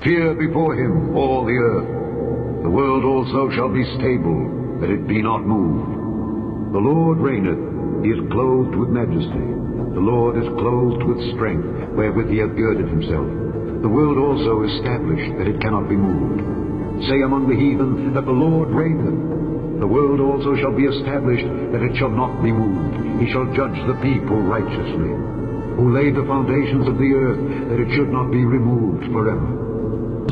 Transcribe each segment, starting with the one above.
Fear before him all the earth. The world also shall be stable, that it be not moved. The Lord reigneth, he is clothed with majesty. The Lord is clothed with strength, wherewith he hath girded himself. The world also is established, that it cannot be moved. Say among the heathen that the Lord reigneth. The world also shall be established, that it shall not be moved. He shall judge the people righteously. Who laid the foundations of the earth, that it should not be removed forever.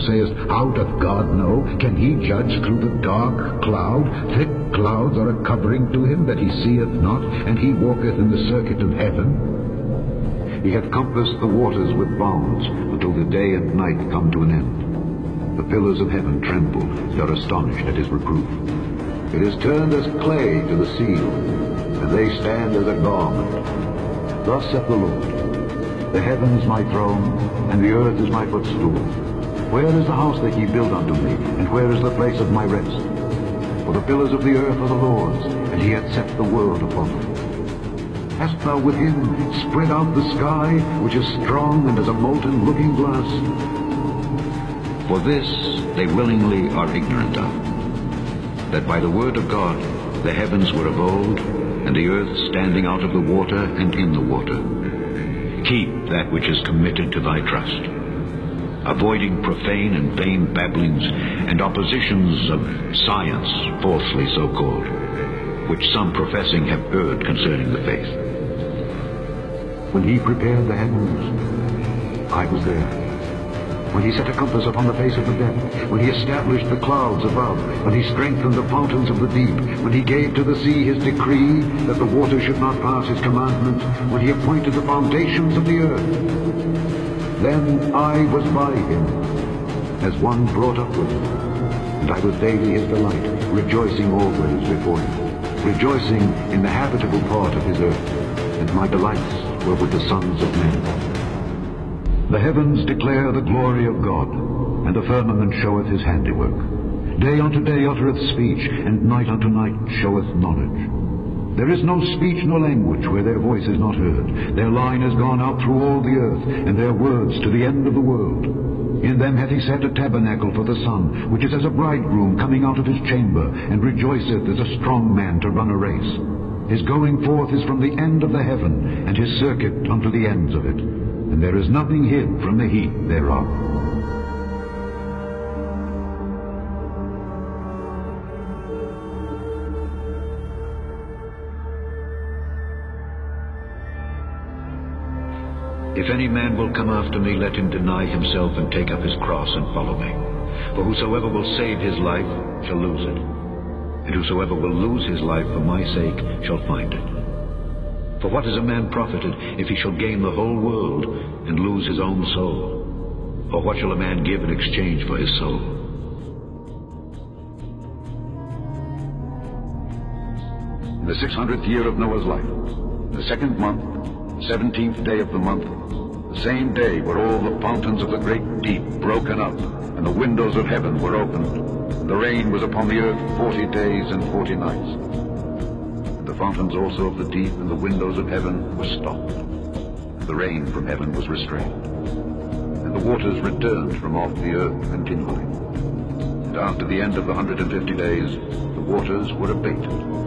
Sayest, how doth God know? Can he judge through the dark cloud? Thick clouds are a covering to him, that he seeth not, and he walketh in the circuit of heaven. He hath compassed the waters with bounds, until the day and night come to an end. The pillars of heaven tremble, and are astonished at his reproof. It is turned as clay to the seal, and they stand as a garment. Thus saith the Lord, the heaven is my throne, and the earth is my footstool. Where is the house that ye build unto me, and where is the place of my rest? For the pillars of the earth are the Lord's, and he hath set the world upon them. Hast thou with him spread out the sky, which is strong and as a molten looking glass? For this they willingly are ignorant of, that by the word of God the heavens were of old, and the earth standing out of the water and in the water. Keep that which is committed to thy trust, avoiding profane and vain babblings and oppositions of science, falsely so called, which some professing have erred concerning the faith. When he prepared the heavens, I was there. When he set a compass upon the face of the depth, when he established the clouds above, when he strengthened the fountains of the deep, when he gave to the sea his decree, that the waters should not pass his commandment, when he appointed the foundations of the earth. Then I was by him, as one brought up with him, and I was daily his delight, rejoicing always before him, rejoicing in the habitable part of his earth, and my delights were with the sons of men. The heavens declare the glory of God, and the firmament showeth his handiwork. Day unto day uttereth speech, and night unto night showeth knowledge. There is no speech nor language where their voice is not heard. Their line is gone out through all the earth, and their words to the end of the world. In them hath he set a tabernacle for the sun, which is as a bridegroom coming out of his chamber, and rejoiceth as a strong man to run a race. His going forth is from the end of the heaven, and his circuit unto the ends of it. And there is nothing hid from the heat thereof. If any man will come after me, let him deny himself and take up his cross and follow me. For whosoever will save his life shall lose it, and whosoever will lose his life for my sake shall find it. For what is a man profited if he shall gain the whole world and lose his own soul? Or what shall a man give in exchange for his soul? In the 600th year of Noah's life, the 2nd month, 17th day of the month, the same day were all the fountains of the great deep broken up, and the windows of heaven were opened, and the rain was upon the earth 40 days and 40 nights. The fountains also of the deep and the windows of heaven were stopped, and the rain from heaven was restrained, and the waters returned from off the earth continually. And after the end of the 150 days, the waters were abated.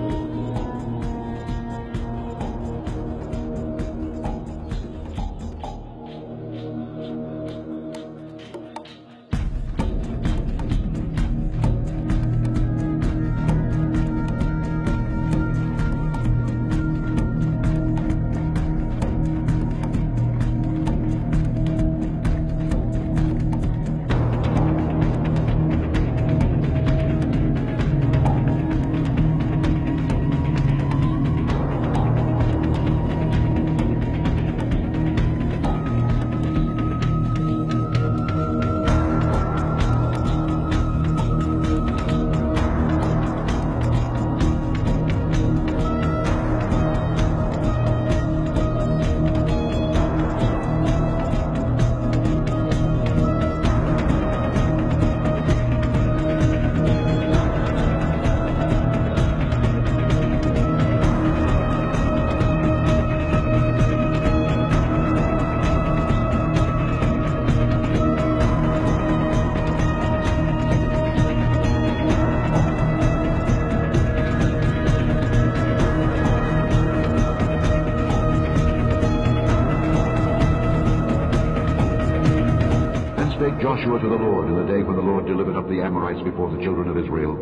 Joshua to the Lord in the day when the Lord delivered up the Amorites before the children of Israel.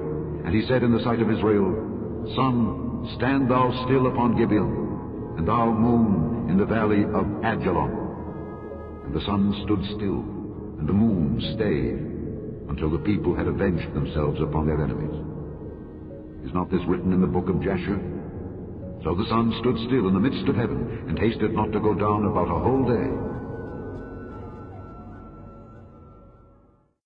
And he said in the sight of Israel, Sun, stand thou still upon Gibeon, and thou moon in the valley of Ajalon. And the sun stood still, and the moon stayed, until the people had avenged themselves upon their enemies. Is not this written in the book of Jasher? So the sun stood still in the midst of heaven, and hasted not to go down about a whole day.